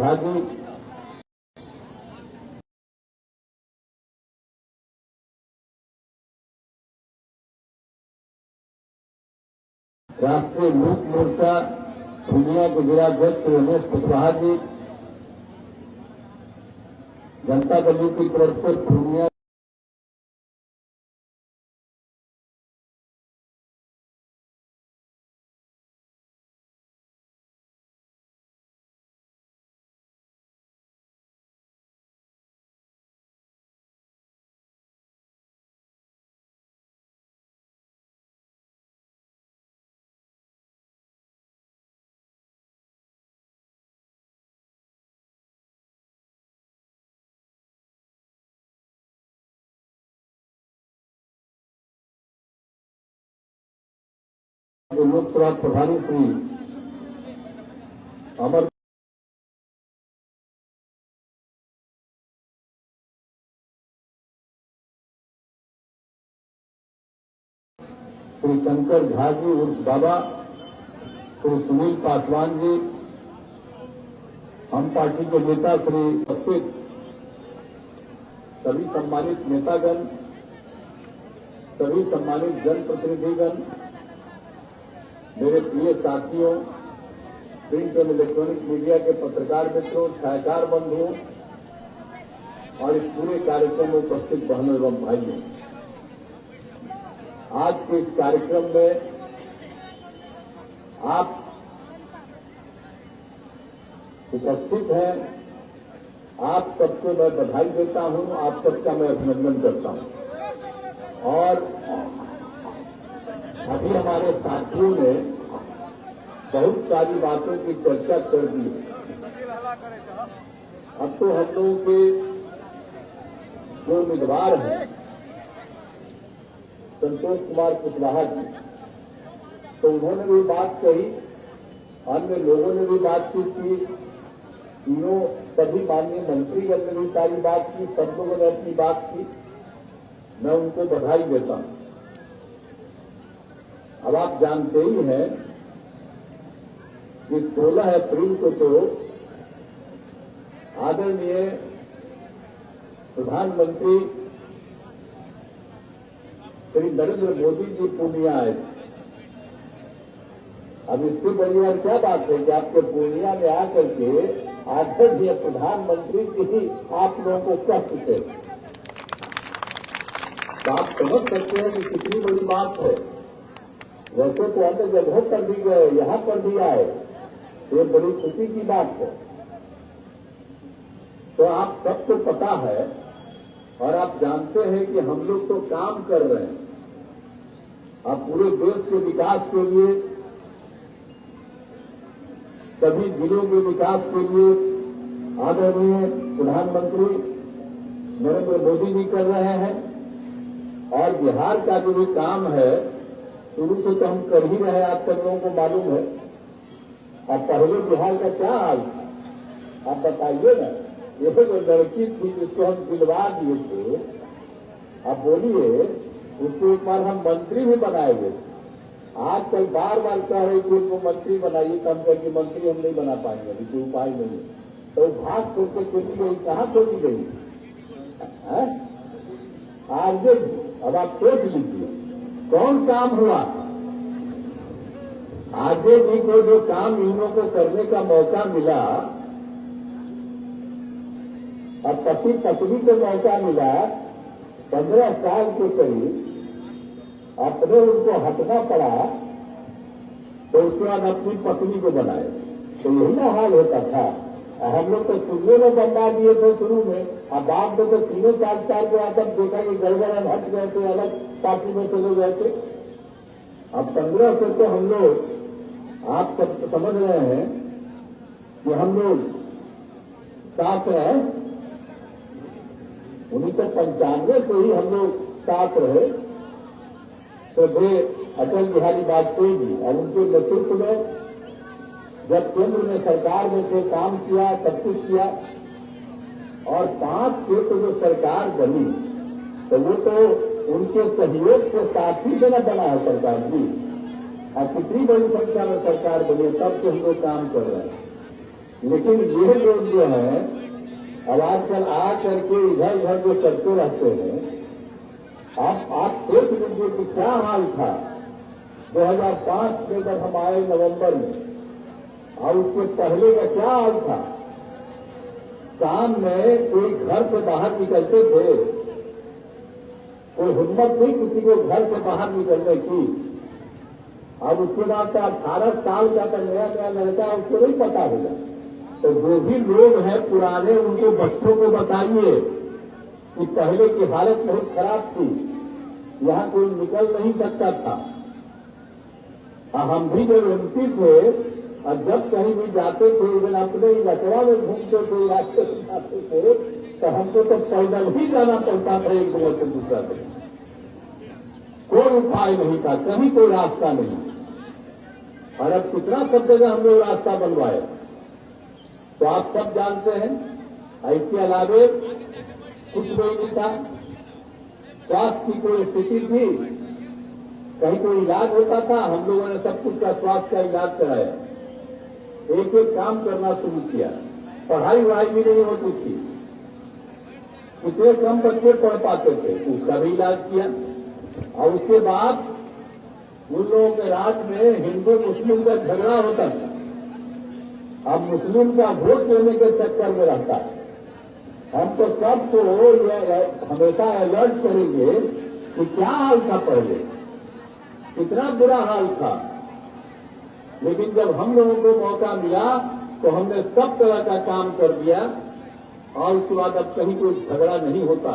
झा जी, राष्ट्रीय लोक मोर्चा पूर्णिया के जिलाध्यक्ष रमेश कुशवाहा जी, जनता दल की तरफ से पूर्णिया लोकसभा प्रभारी श्री अमर श्री शंकर झा जी उर्फ बाबा, श्री सुनील पासवान जी, हम पार्टी के नेता श्री उपस्थित सभी सम्मानित नेतागण, सभी सम्मानित जनप्रतिनिधिगण, मेरे प्रिय साथियों, प्रिंट और इलेक्ट्रॉनिक मीडिया के पत्रकार मित्रों, छायाकार बंधुओं और इस पूरे कार्यक्रम में उपस्थित बहनों एवं भाइयों, आज के इस कार्यक्रम में आप उपस्थित हैं। आप सबको मैं बधाई देता हूं, आप सबका मैं अभिनंदन करता हूं। और अभी हमारे साथियों ने बहुत सारी बातों की चर्चा कर दी। अब तो हम लोगों के जो उम्मीदवार हैं, संतोष कुमार कुशवाहा जी, तो उन्होंने भी बात कही, अन्य लोगों ने भी बातचीत की, तीनों सभी माननीय मंत्रीगण ने भी सारी बात की, सब लोगों ने अपनी बात की। मैं उनको बधाई देता हूं। अब आप जानते ही हैं कि 16 अप्रैल को तो आदरणीय प्रधानमंत्री श्री नरेंद्र मोदी जी पूर्णिया आए। अब इससे बड़ी बात क्या बात है कि आपके पूर्णिया में आकर के आदरणीय प्रधानमंत्री जी ही आप लोगों को कह चुके। तो आप समझ सकते हैं कि कितनी बड़ी बात है। वैसे तो अन्य जगहों पर भी गए, यहां पर भी आए, तो ये बड़ी खुशी की बात है। तो आप सबको पता है और आप जानते हैं कि हम लोग तो काम कर रहे हैं। आप पूरे देश के विकास के लिए, सभी जिलों के विकास के लिए आदरणीय प्रधानमंत्री नरेंद्र मोदी जी कर रहे हैं। और बिहार का जो भी काम है शुरू से तो हम कर ही रहे हैं, आप सब लोगों को मालूम है। अब पहले बिहार का क्या हाल, आप बताइए ना। ये जो लड़की थी जिसको हम दिलवा दिए थे, आप बोलिए, उसको एक बार हम मंत्री भी बनाए हुए। आजकल बार बार कह रहे कि उसको मंत्री बनाइए, कम करके मंत्री हम नहीं बना पाएंगे, अभी कोई उपाय नहीं है। तो भाग छोड़ के चली गई, कहां चली गई? आगे अब आप सोच लीजिए कौन काम हुआ। आगे जी को जो काम इन लोगों को करने का मौका मिला और पति पत्नी को मौका मिला, 15 साल के करीब अपने उनको हटना पड़ा, तो उसके बाद अपनी पत्नी को बनाए। तो यही ना हाल होता था। हम लोग तो शुरू में बनवा दिए थे शुरू में, अब बाद में तो 3-4 साल के बाद देखा कि गड़बड़ हट गए थे, अलग पार्टी में चले गए थे। अब 15 से तो हम लोग, आप सब समझ रहे हैं कि हम लोग साथ रहे। 1995 से ही हम लोग साथ रहे। तो वे अटल बिहारी वाजपेयी जी और उनके नेतृत्व में जब केंद्र में सरकार में से काम किया, सब कुछ किया, और 5 से तो जो सरकार बनी तो वो तो उनके सहयोग से साथी से न बना है सरकार जी। और कितनी बड़ी संख्या में सरकार बनी, तब से हम लोग काम कर रहे हैं। लेकिन ये लोग जो है अब आजकल आ करके इधर उधर जो करते रहते हैं, आप सोच लीजिए कि क्या हाल था 2005 में जब हम आए नवंबर में, और उसके पहले का क्या हाल था। शाम में कोई घर से बाहर निकलते थे, कोई हिम्मत नहीं किसी को घर से बाहर निकलने की। अब उसके बाद तो 18 साल का तो नया नया लड़का उसको नहीं पता होगा। तो जो भी लोग हैं पुराने, उनको बच्चों को बताइए कि पहले की हालत बहुत खराब थी, यहां कोई निकल नहीं सकता था। हम भी जब एमपी थे और जब कहीं भी जाते थे, इवन अपने इलाका में घूमते थे, रास्ते से जाते थे, तो हमको तो पैदल ही जाना पड़ता था एक जगह से दूसरा जगह। कोई उपाय नहीं था, कहीं कोई रास्ता नहीं। और अब कितना सब जगह हम लोग रास्ता बनवाए, तो आप सब जानते हैं। इसके अलावे कुछ नहीं था, स्वास्थ्य की कोई स्थिति थी, कहीं कोई इलाज होता था, हम लोगों ने सब कुछ का स्वास्थ्य का इलाज कराया, एक एक काम करना शुरू किया। पढ़ाई वढ़ाई भी नहीं होती थी, कितने कम बच्चे पढ़ पाते थे, उसका भी इलाज किया। और उसके बाद उन लोगों के राज में हिंदू मुस्लिम का झगड़ा होता था। अब मुस्लिम का वोट लेने के चक्कर में रहता है। हम तो सबको हमेशा अलर्ट करेंगे कि क्या हाल था पहले, कितना बुरा हाल था। लेकिन जब हम लोगों को मौका मिला तो हमने सब तरह का काम कर दिया, और उसके बाद अब कहीं कोई झगड़ा नहीं होता।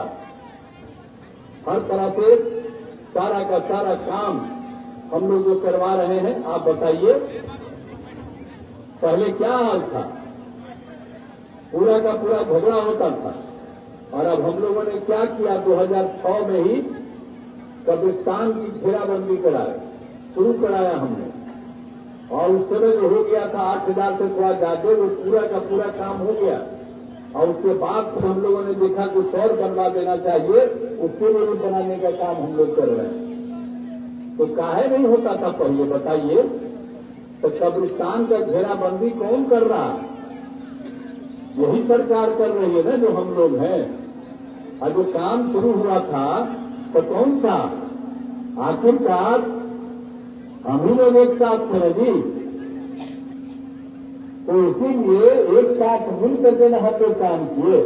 हर तरह से सारा का सारा काम हम लोग जो करवा रहे हैं। आप बताइए पहले क्या हाल था, पूरा का पूरा झगड़ा होता था। और अब हम लोगों ने क्या किया, 2006 में ही कब्रिस्तान की घेराबंदी शुरू कराया हमने। और उस समय जो हो गया था 8,000 से थोड़ा ज्यादा, वो पूरा का पूरा काम हो गया। और उसके बाद फिर हम लोगों ने देखा कुछ और बनवा देना चाहिए, उसके लिए भी बनाने का काम हम लोग कर रहे हैं। तो काहे नहीं होता था पहले बताइए। तो कब्रिस्तान का घेराबंदी कौन कर रहा है? यही सरकार कर रही है ना, जो हम लोग हैं। और जो काम शुरू हुआ था तो कौन था? आखिरकार हम ही लोग एक साथ थे जी। तो इसीलिए एक साथ मिल करके ना हम लोग काम किए।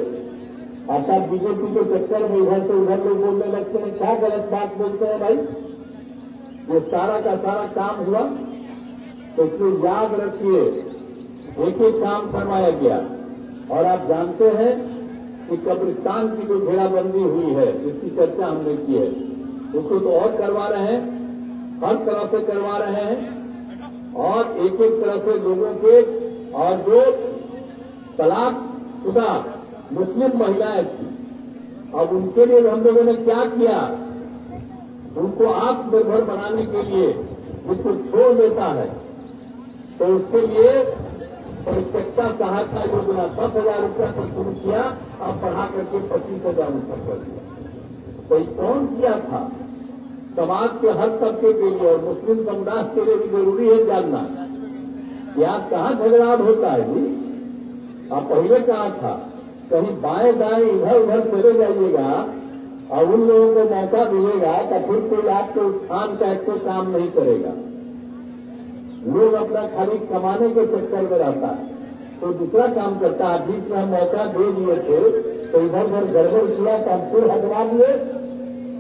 अर्थात बीजेपी के चक्कर में इधर से उधर लोग बोलने लगते हैं, क्या गलत बात बोलते हैं भाई। ये सारा का सारा काम हुआ, तो इसको याद रखिए, एक एक काम करवाया गया। और आप जानते हैं कि कब्रिस्तान की जो घेराबंदी हुई है, जिसकी चर्चा हमने की है, उसको तो और करवा रहे हैं, हर तरह से करवा रहे हैं। और एक एक तरह से लोगों के, और जो तलाकशुदा मुस्लिम महिलाएं थी, अब उनके लिए हम लोगों ने क्या किया, उनको आत्मनिर्भर बनाने के लिए जिसको छोड़ देता है, तो उसके लिए परित्यक्ता सहायता योजना 10,000 रुपया से शुरू किया, अब बढ़ा करके 25,000 रुपये कर दिया। तो कौन किया था? समाज के हर तबके के लिए, और मुस्लिम समुदाय के लिए भी जरूरी है जानना कि आज कहाँ झगड़ा होता है जी। आप पहले कहा था, कहीं बाएं दाएं इधर उधर चले जाइएगा और उन लोगों को मौका मिलेगा तो फिर कोई आपके उत्थान का एक काम नहीं करेगा। लोग अपना खाली कमाने के चक्कर में रहता है, तो दूसरा काम करता है। बीच में हम मौका दे दिए थे तो इधर उधर गड़बड़ किया तो हम फिर हटवा दिए,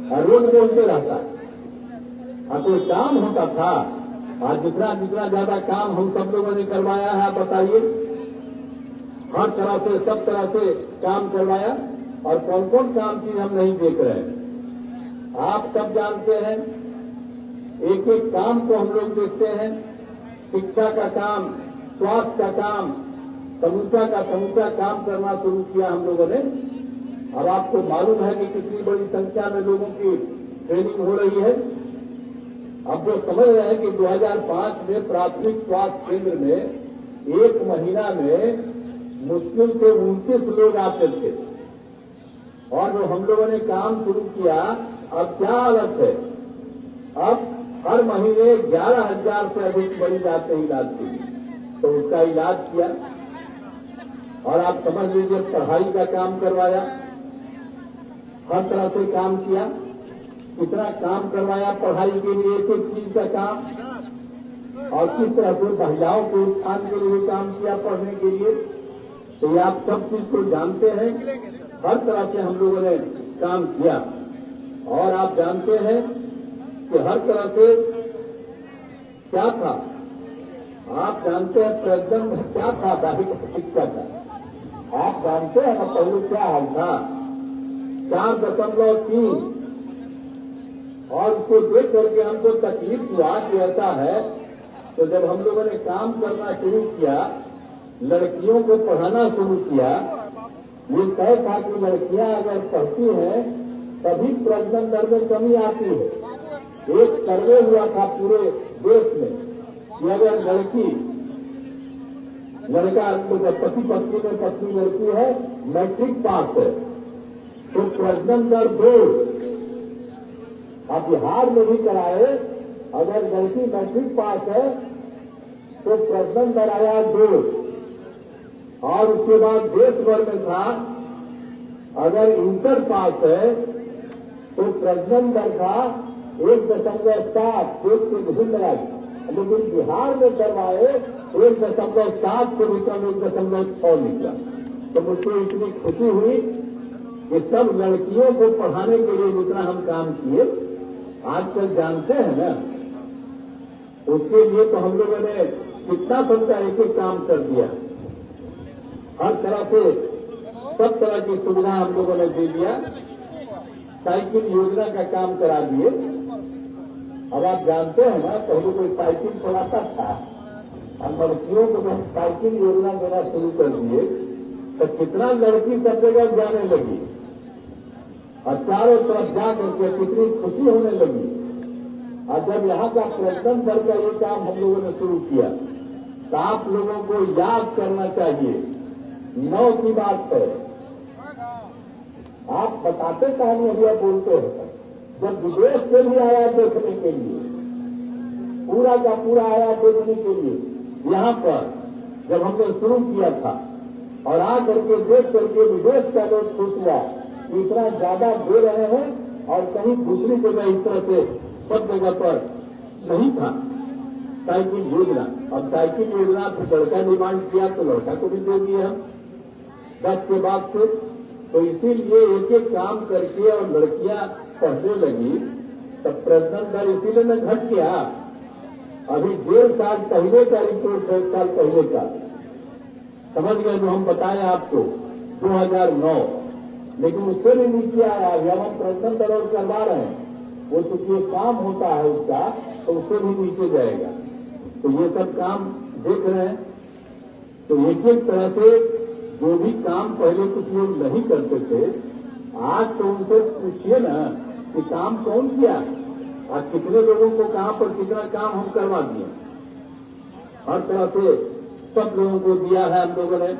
और रोज बोलते रहता है। कोई काम होता था? आज जितना जितना ज्यादा काम हम सब लोगों ने करवाया है, आप बताइए। हर तरह से, सब तरह से काम करवाया। और कौन कौन काम चीज हम नहीं देख रहे हैं, आप सब जानते हैं। एक एक काम को हम लोग देखते हैं। शिक्षा का काम, स्वास्थ्य का काम, समूचा का समूचा काम करना शुरू किया हम लोगों ने। अब आपको मालूम है कि कितनी बड़ी संख्या में लोगों की ट्रेनिंग हो रही है। अब जो समझ रहे हैं कि 2005 में प्राथमिक स्वास्थ्य केंद्र में एक महीना में मुश्किल से 29 लोग आते थे, और जो हम लोगों ने काम शुरू किया, अब क्या हालत है? अब हर महीने 11,000 से अधिक मरीज आते हैं इलाज के लिए। तो उसका इलाज किया, और आप समझ लीजिए पढ़ाई का काम करवाया, हर तरह से काम किया, कितना काम करवाया पढ़ाई के लिए, एक एक चीज का काम, और किस तरह से महिलाओं के उत्थान के लिए काम किया पढ़ने के लिए। तो ये आप सब चीज को जानते हैं, हर तरह से हम लोगों ने काम किया। और आप जानते हैं कि हर तरह से क्या था, आप जानते हैं प्रेसिडेंट में क्या था दाहिक शिक्षा का, आप जानते हैं ना पहले क्या हाल था, 4.3, और उसको देख करके हमको तकलीफ हुआ कि ऐसा है। तो जब हम लोगों ने काम करना शुरू किया, लड़कियों को पढ़ाना शुरू किया, ये तय था कि लड़कियां अगर पढ़ती हैं तभी प्रजनन दर में कमी आती है। एक सर्वे हुआ था पूरे देश में कि अगर लड़का तो पति पत्नी में पत्नी लड़की है, मैट्रिक पास है, तो प्रजनन दर 2। आप बिहार में भी कराए, अगर लड़की मैट्रिक पास है तो प्रजनन दर आया 2। और उसके बाद देश भर में था, अगर इंटर पास है तो प्रजनन दर था 1.7 देश के विभिन्न राज्य, लेकिन बिहार में करवाए 1.7 से भी कम 1.6 निकला। तो मुझको इतनी खुशी हुई कि सब लड़कियों को पढ़ाने के लिए जितना हम काम किए, आजकल जानते हैं ना, उसके लिए तो हम लोगों ने कितना सबका एक एक काम कर दिया, हर तरह से सब तरह की सुविधा हम लोगों ने दे दिया, साइकिल योजना का काम करा दिए। अब आप जानते हैं ना, पहले कोई साइकिल चलाता था, हम लड़कियों को जब साइकिल योजना देना शुरू कर दिए तो कितना लड़की सब जगह जाने लगी और चारों तरफ जा करके कितनी खुशी होने लगी। और जब यहाँ का प्रजनन दर का ये काम हम लोगों ने शुरू किया तो आप लोगों को याद करना चाहिए, 9 की बात है। आप बताते कहानी हुआ बोलते हैं, जब विदेश से भी आया देखने के लिए, पूरा का पूरा आया देखने के लिए, यहाँ पर जब हमने शुरू किया था और आ करके देख करके विदेश का लोग खुश हुआ, इतना ज्यादा दे रहे हैं और कहीं दूसरी जगह इस तरह से सब जगह पर नहीं था साइकिल योजना। अब साइकिल योजना तो लड़का डिमांड किया तो लड़का को भी दे दिया हम 10 के बाद से। तो इसीलिए एक एक काम करके और लड़कियां पढ़ने लगी, तब प्रजनन दर इसीलिए न घट गया। अभी 1.5 साल पहले का रिपोर्ट, 1 साल पहले का समझ गए जो हम बताएं आपको, 2009, लेकिन उससे भी नीचे आया। जब हम प्रजनन दर और करवा रहे हैं, वो चूंकि काम होता है उसका, तो उससे भी नीचे जाएगा। तो ये सब काम देख रहे हैं। तो एक एक तरह से जो भी काम पहले कुछ लोग नहीं करते थे, आज तो उनसे पूछिए ना कि काम कौन किया, आज कितने लोगों को कहां पर कितना काम हम करवा दिए। हर तरह से सब लोगों को दिया है हम लोगों ने।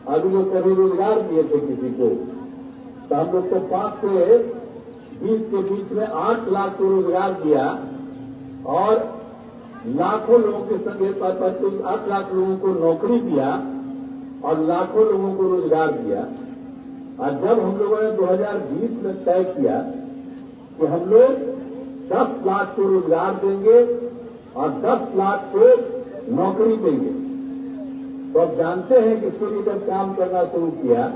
अभी लोग कभी रोजगार दिए थे किसी को, तो हम लोग को 5 से 20 के बीच में 8 लाख को रोजगार दिया और लाखों लोगों के संगे 8 लाख लोगों को नौकरी दिया और लाखों लोगों को रोजगार दिया। और जब हम लोगों ने 2020 में तय किया कि हम लोग 10 लाख को रोजगार देंगे और 10 लाख को नौकरी देंगे, तो अब जानते हैं कि इसके लिए जब काम करना शुरू किया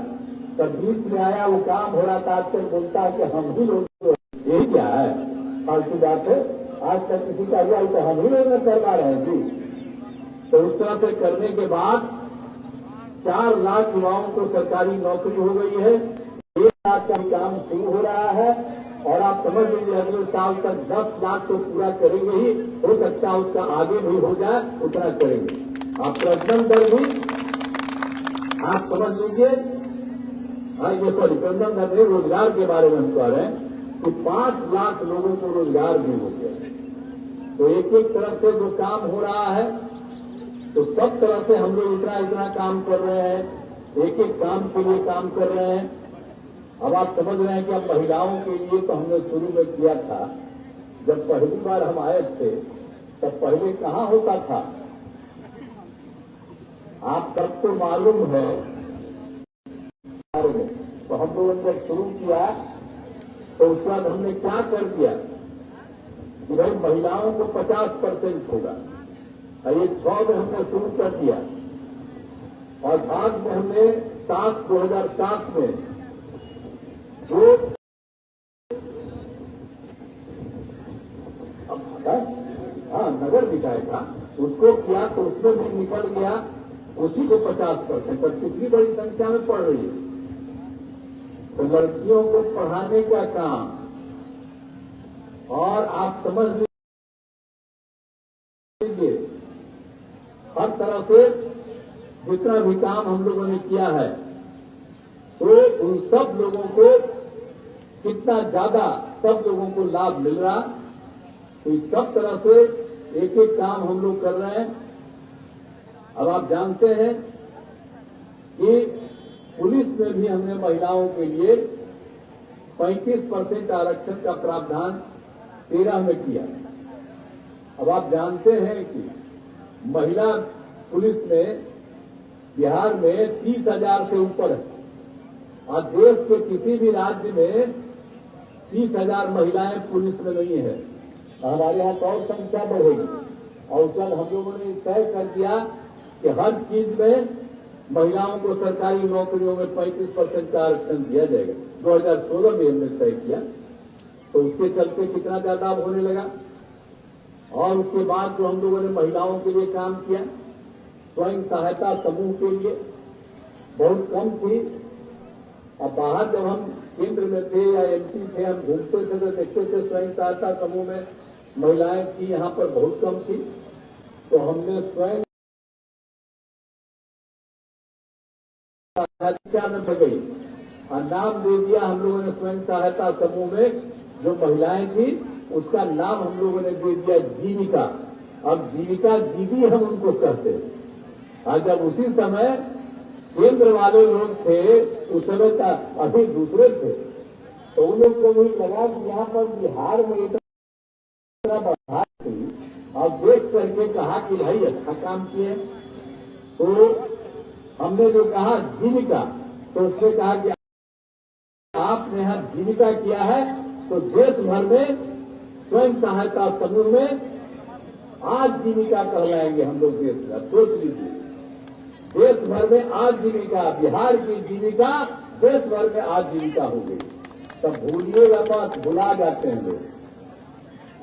तब बीच में आया वो काम हो रहा था। आजकल बोलता है कि हम ही लोग, यही क्या है, फालतू बात है। आज तक किसी का हुआ तो हम ही लोग करवा रहे हैं जी। तो उस तरह से करने के बाद 4 लाख युवाओं को सरकारी नौकरी हो गई है, 1 लाख का काम शुरू हो रहा है और आप समझ लीजिए अगले साल तक 10 लाख तो पूरा करेंगे ही, हो सकता है उसका आगे भी हो जाए, उतना करेंगे। आप प्रजनन दर भी आप समझ लीजिए, ये सॉरी प्रजनन दर में रोजगार के बारे में हम कह रहे हैं कि 5 लाख लोगों को रोजगार भी हो गया। तो एक एक तरफ से जो काम हो रहा है, तो सब तरह से हम लोग इतना इतना काम कर रहे हैं, एक एक काम के लिए काम कर रहे हैं। अब आप समझ रहे हैं कि अब महिलाओं के लिए तो हमने शुरू में किया था। जब पहली बार हम आए थे तब पहले कहाँ होता था, आप सबको मालूम है हम लोगों ने जब शुरू किया तो उसके बाद हमने क्या कर दिया कि भाई महिलाओं को 50% होगा, और ये 6 में हमने शुरू कर दिया, और बाद में हमने 2007 में जो नगर निकाय था उसको किया, तो उसमें भी निकल गया उसी को 50%, पर कितनी बड़ी संख्या में पढ़ रही है। तो लड़कियों को पढ़ाने का काम, और आप समझ लीजिए हर तरह से जितना भी काम हम लोगों ने किया है, तो उन सब लोगों को कितना ज्यादा सब लोगों को लाभ मिल रहा। तो इस सब तरह से एक एक काम हम लोग कर रहे हैं। अब आप जानते हैं कि पुलिस में भी हमने महिलाओं के लिए 35% आरक्षण का प्रावधान 13 में किया। अब आप जानते हैं कि महिला पुलिस में बिहार में 30,000 से ऊपर है, और देश के किसी भी राज्य में 30,000 महिलाएं पुलिस में नहीं है। हमारे यहाँ तो और संख्या बढ़ेगी, और जब हम लोगों ने तय कर दिया कि हर चीज में महिलाओं को सरकारी नौकरियों में 35% का आरक्षण दिया जाएगा। 2016 में हमने तय किया, तो उसके चलते कितना ज्यादा होने लगा। और उसके बाद जो हम लोगों ने महिलाओं के लिए काम किया, स्वयं सहायता समूह के लिए बहुत कम थी। अब बाहर जब हम केंद्र में थे या एमपी थे, हम घूमते थे तो देखते थे स्वयं सहायता समूह में महिलाएं थी, यहाँ पर बहुत कम थी। तो हमने स्वयं सहायता में गई और नाम दे दिया हम लोगों ने स्वयं सहायता समूह में जो महिलाएं थी उसका नाम हम लोगों ने दे दिया जीविका। अब जीविका दीदी हम उनको कहते हैं। और जब उसी समय केंद्र वाले लोग थे, उस समय का अभी दूसरे थे, तो उन लोग को भी लगा कि यहाँ पर बिहार में इतना बढ़ा थी, और देख करके कहा कि भाई अच्छा काम किए। तो हमने जो कहा जीविका, तो उसने कहा कि आपने यहाँ जीविका किया है तो देश भर में स्वयं सहायता समूह में आजीविका कहलाएंगे हम लोग देश का। सोच लीजिए, देश भर में आजीविका, बिहार की जीविका देश भर में आजीविका हो गई। तब भूलिएगा मत, भुला जाते हैं लोग,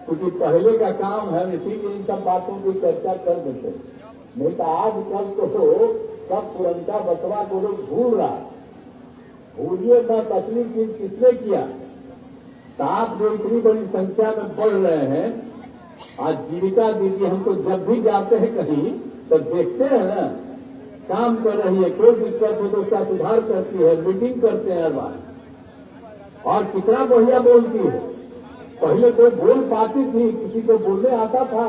क्योंकि पहले का काम है, इसीलिए इन सब बातों की चर्चा कर देते हैं। नहीं तो आजकल तो सब पुरनका बतवा को लोग भूल रहा। भूलिए मत, असली चीज किसने किया। तो आप जो इतनी बड़ी संख्या में बढ़ रहे हैं, आज जीविका दीदी हमको जब भी जाते हैं कहीं तो देखते हैं ना, काम कर रही है, कोई दिक्कत हो तो उसका सुधार करती है, मीटिंग करते हैं हर बार, और कितना बढ़िया बोलती है। पहले कोई बोल पाती थी, किसी को बोलने आता था।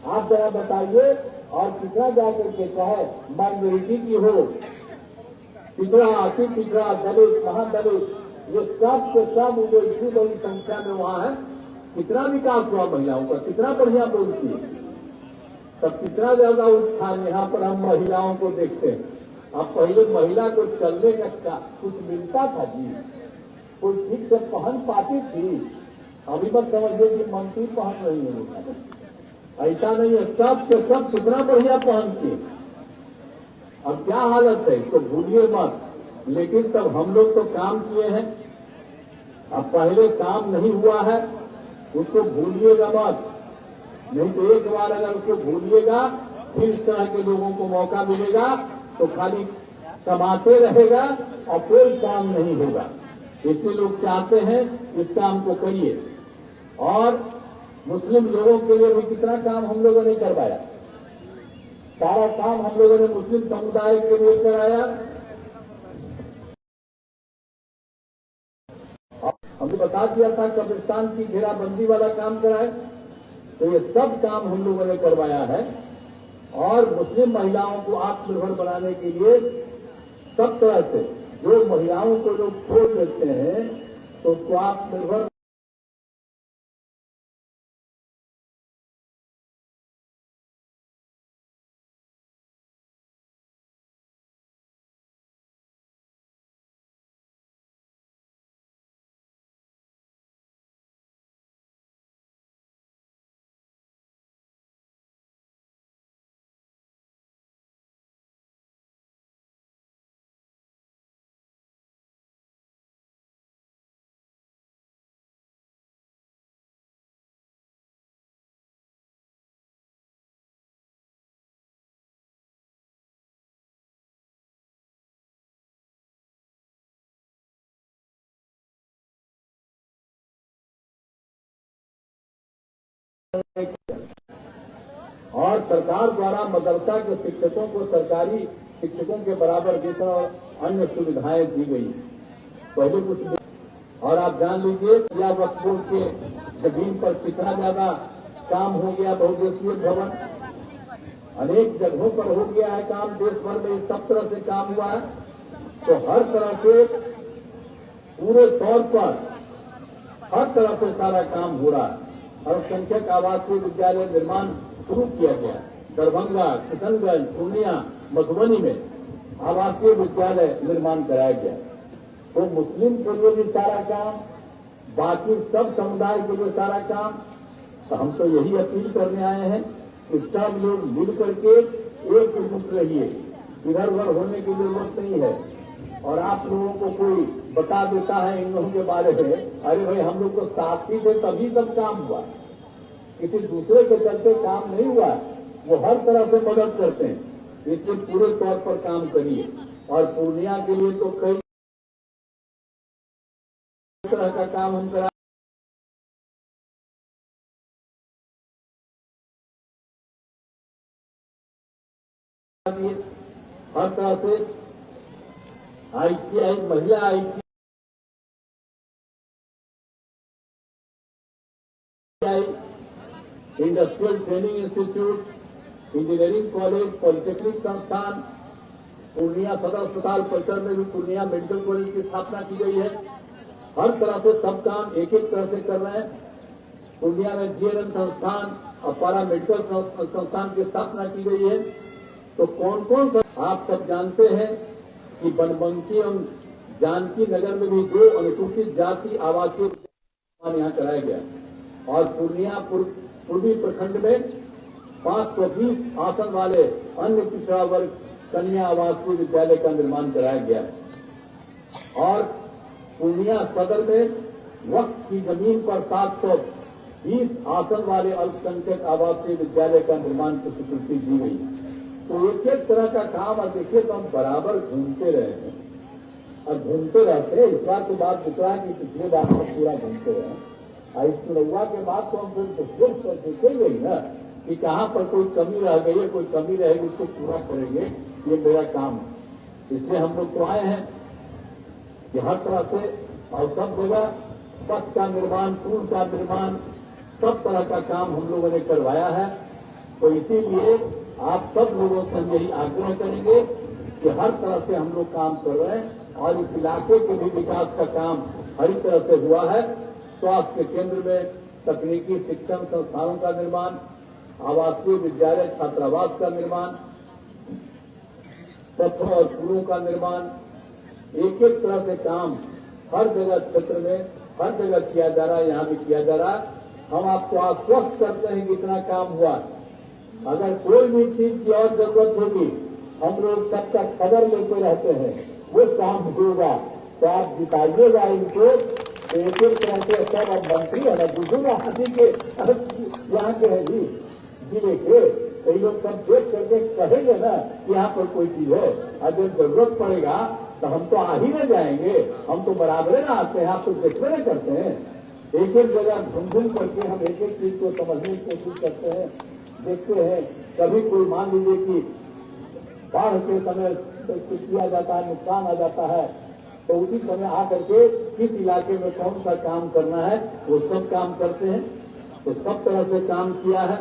आप जरा बताइए, और कितना जाकर के चाहे माइनॉरिटी की हो, पिछड़ा, अति पिछड़ा, दलित, महादलित, ये सब के सब जो इतनी बड़ी संख्या में वहां है, कितना विकास हुआ महिलाओं का, कितना बढ़िया बोलती है। तब कितना ज्यादा उत्थान यहाँ पर हम महिलाओं को देखते हैं। अब पहले महिला को चलने का कुछ मिलता था जी, कोई ठीक से पहन पाती थी। अभी मत समझिए कि मंत्री पहन रही है, ऐसा नहीं है, सब के सब कितना बढ़िया पहनती है। अब क्या हालत है इसको भूलिए मत। लेकिन तब हम लोग तो काम किए हैं, अब पहले काम नहीं हुआ है उसको भूलिएगा मत। नहीं तो एक बार अगर उसको भूलिएगा, फिर इस तरह के लोगों को मौका मिलेगा तो खाली कमाते रहेगा और कोई काम नहीं होगा। इसलिए लोग चाहते हैं इस काम को करिए। और मुस्लिम लोगों के लिए भी कितना काम हम लोगों ने करवाया, सारा काम हम लोगों ने मुस्लिम समुदाय के लिए कराया। हमने बता दिया था कब्रिस्तान की घेराबंदी वाला काम कराए, तो ये सब काम हम लोगों ने करवाया है। और मुस्लिम महिलाओं को आत्मनिर्भर बनाने के लिए सब तरह से जो महिलाओं को लोग छोड़ देते हैं तो उसको आत्मनिर्भर सरकार द्वारा मदरसा के शिक्षकों को सरकारी शिक्षकों के बराबर वेतन और अन्य सुविधाएं दी गई। पहले कुछ और आप जान लीजिए या वक्फ बोर्ड के जमीन पर कितना ज्यादा काम हो गया। बहुउद्देशीय भवन अनेक जगहों पर हो गया है काम, देश भर में सब तरह से काम हुआ है। तो हर तरह से पूरे तौर पर हर तरह से सारा काम हो रहा है। अल्पसंख्यक आवासीय विद्यालय निर्माण शुरू किया गया। दरभंगा, किशनगंज, पूर्णिया, मधुबनी में आवासीय विद्यालय निर्माण कराया गया। तो मुस्लिम के लिए भी सारा काम, बाकी सब समुदाय के लिए सारा काम। तो हम तो यही अपील करने आए हैं कि सब लोग मिल करके एकजुट रहिए, इधर उधर होने की जरूरत नहीं है। और आप लोगों को कोई बता देता है इन लोगों के बारे में, अरे भाई हम लोग को साथी थे तभी सब काम हुआ, किसी दूसरे के चलते काम नहीं हुआ। वो हर तरह से मदद करते हैं, इसलिए पूरे तौर पर काम करिए। और पूर्णिया के लिए तो कई तरह का काम हम करा दिए, हर तरह से ITI, महिला ITI, industrial training institute, engineering college, polytechnic संस्थान, पूर्णिया सदर अस्पताल परिसर में भी पूर्णिया मेडिकल कॉलेज की स्थापना की गई है। हर तरह से सब काम एक एक तरह से कर रहे हैं। पूर्णिया में GNM संस्थान और पारा मेडिकल संस्थान की स्थापना की गई है। तो कौन कौन सा आप सब जानते हैं कि बनबंकी एवं जानकी नगर में भी 2 अनुसूचित जाति आवासीय यहाँ कराया गया। और पूर्णिया पूर्वी प्रखंड में 520 आसन वाले अन्य पिछड़ा वर्ग कन्या आवासीय विद्यालय का निर्माण कराया गया है। और पूर्णिया सदर में वक्फ की जमीन पर 720 आसन वाले अल्पसंख्यक आवासीय विद्यालय का निर्माण की स्वीकृति दी गई। तो एक एक तरह का काम। और देखिए तो हम बराबर घूमते रहे हैं और घूमते रहते हैं। इस बार तो बात दिख रहा है कि पिछले बार हम पूरा घूमते रहे। और इस चुनाव के बाद तो हम फिर देखेंगे ही ना कि कहाँ पर कोई कमी रह गई है, कोई कमी रहेगी उसको पूरा करेंगे। ये मेरा काम है। इसलिए हम लोग तो आए हैं कि हर तरह से और सब जगह पथ का निर्माण, पुल का निर्माण, सब तरह का काम हम लोगों ने करवाया है। तो इसीलिए आप सब लोगों से हम यही आग्रह करेंगे कि हर तरह से हम लोग काम कर रहे हैं। और इस इलाके के भी विकास का काम हर तरह से हुआ है। स्वास्थ्य केंद्र में तकनीकी शिक्षण संस्थानों का निर्माण, आवासीय विद्यालय छात्रावास का निर्माण, पथों और पुलों का निर्माण, एक एक तरह से काम हर जगह क्षेत्र में हर जगह किया जा रहा है। यहाँ भी किया जा रहा है। हम आपको आश्वस्त करते हैं कि इतना काम हुआ। अगर कोई भी चीज की और जरूरत होगी हम लोग सबका खबर लेते रहते हैं, वो काम होगा। तो आप जिताइएगा इनको। तो एक एक तरह से सब अब मंत्री है ना, दूसरे हाथी के यहाँ के है जी जिले के, तो ये लोग सब देख करके कहेंगे ना कि यहाँ पर कोई चीज है। अगर जरूरत पड़ेगा तो हम तो आ ही न जाएंगे। हम तो बराबर ना आते हैं, आप तो देखते नहीं करते हैं। एक एक जगह घूम घूम करके हम एक एक चीज को समझने की कोशिश करते हैं, देखते हैं। कभी कोई मान लीजिए कि बाढ़ के समय किया जाता है, नुकसान आ जाता है, तो उसी समय आकर के किस इलाके में कौन सा काम करना है वो सब काम करते हैं। तो सब तरह से काम किया है,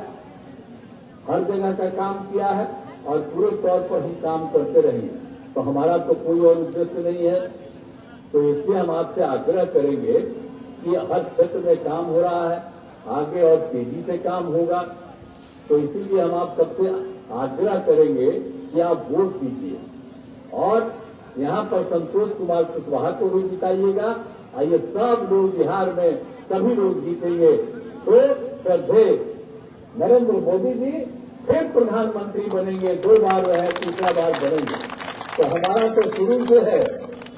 हर जगह का काम किया है और पूरे तौर पर हम काम करते रहेंगे। तो हमारा तो कोई और उद्देश्य नहीं है। तो इसलिए हम आपसे आग्रह करेंगे कि हर क्षेत्र में काम हो रहा है, आगे और तेजी से काम होगा। तो इसीलिए हम आप सबसे आग्रह करेंगे कि आप वोट दीजिए और यहाँ पर संतोष कुमार कुशवाहा को भी जिताइएगा। आइए सब लोग बिहार में सभी लोग जीतेंगे तो श्रद्धेय नरेंद्र मोदी जी फिर प्रधानमंत्री बनेंगे। 2 बार रहे, तीसरा बार बनेंगे। तो हमारा तो शुरू से है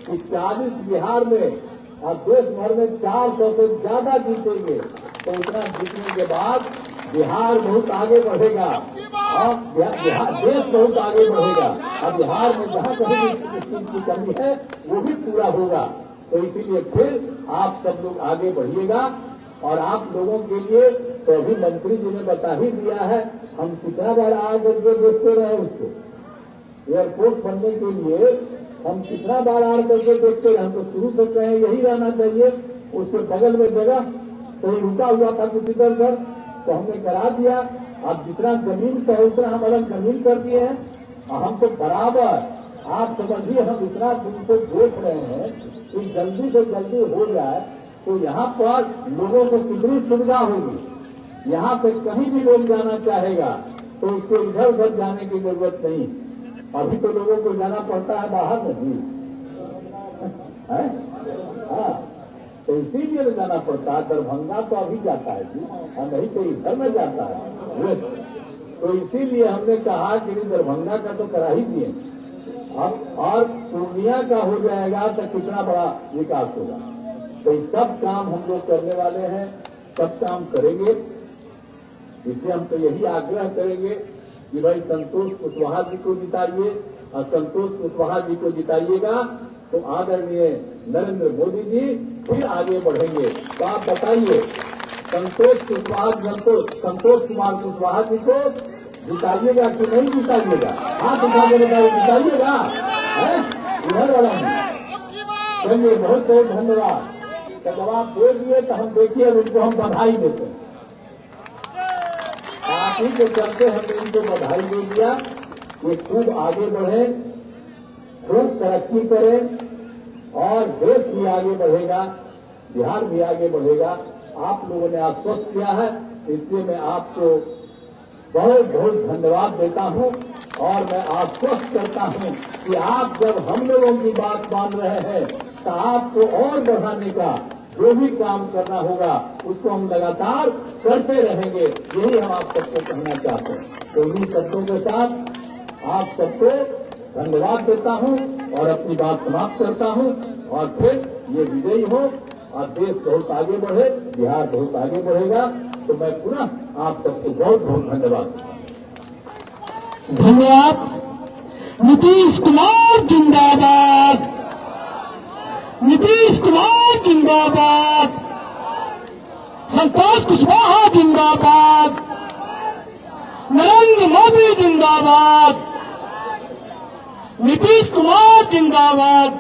कि 40 बिहार में और देश भर में 400 से ज्यादा जीतेंगे। तो इतना जीतने के बाद बिहार बहुत आगे बढ़ेगा और बिहार देश बहुत आगे बढ़ेगा। और बिहार में जहाँ कहीं भी चीज की कमी है वो भी पूरा होगा। तो इसीलिए फिर आप सब लोग आगे बढ़िएगा और आप लोगों के लिए तो अभी मंत्री जी ने बता ही दिया है, हम कितना बार आकर के देखते रहे उसको। एयरपोर्ट बनने के लिए हम कितना बार आकर के देखते रहे। हम तो शुरू से कहें यही रहना चाहिए, उसके बगल में जगह कहीं रुका हुआ था कुछ इधर उधर, तो हमने करा दिया। अब जितना जमीन का है उतना हम अलग जमीन कर दिए हैं। हम तो बराबर, आप समझिए, हम इतना दिन से देख रहे हैं कि जल्दी से जल्दी हो जाए तो यहाँ पर लोगों को कितनी सुविधा होगी। यहाँ से कहीं भी लोग जाना चाहेगा तो उसको इधर उधर जाने की जरूरत नहीं। अभी तो लोगों को जाना पड़ता है बाहर नहीं है, हाँ, तो इसीलिए तो जाना पड़ता है। दरभंगा तो अभी जाता है जी, और नहीं तो इधर में जाता है। तो इसीलिए हमने कहा कि दरभंगा का तो करा ही दिए, अब और पूर्णिया का हो जाएगा तो कितना बड़ा विकास होगा। तो ये सब काम हम लोग करने वाले हैं, सब काम करेंगे। इसलिए हम तो यही आग्रह करेंगे कि भाई संतोष कुशवाहा जी को जिताइए, और संतोष कुशवाहा जी को जिताइएगा तो आदरणीय नरेंद्र मोदी जी फिर आगे बढ़ेंगे। तो आप बताइए, संतोष कुमार कुशवाहा जी को जिताइएगा कि नहीं जिताइएगा? हाथ उठा के बताइए, जिताइएगा? इधर वाला चलिए, बहुत बहुत धन्यवाद। तो जवाब दे दिए तो हम देखिए उनको हम बधाई देते हैं। आप ही के चलते हमने इनको बधाई दे दिया। ये खूब आगे बढ़े, खूब तरक्की करें, और देश भी आगे बढ़ेगा, बिहार भी आगे बढ़ेगा। आप लोगों ने आश्वस्त किया है, इसलिए मैं आपको बहुत बहुत धन्यवाद देता हूं। और मैं आश्वस्त करता हूं कि आप जब हम लोगों की बात मान रहे हैं तो आपको और बढ़ाने का जो भी काम करना होगा उसको हम लगातार करते रहेंगे। यही हम आप सबको कहना चाहते हैं। तो इन्हीं शब्दों के साथ आप सबको धन्यवाद देता हूं और अपनी बात समाप्त करता हूं। और फिर ये विजयी हो और देश बहुत आगे बढ़े, बिहार बहुत आगे बढ़ेगा। तो मैं पुनः आप सबको बहुत बहुत धन्यवाद। नीतीश कुमार जिंदाबाद, नीतीश कुमार जिंदाबाद, संतोष कुशवाहा जिंदाबाद, नरेंद्र मोदी जिंदाबाद, नीतीश कुमार जिंदाबाद।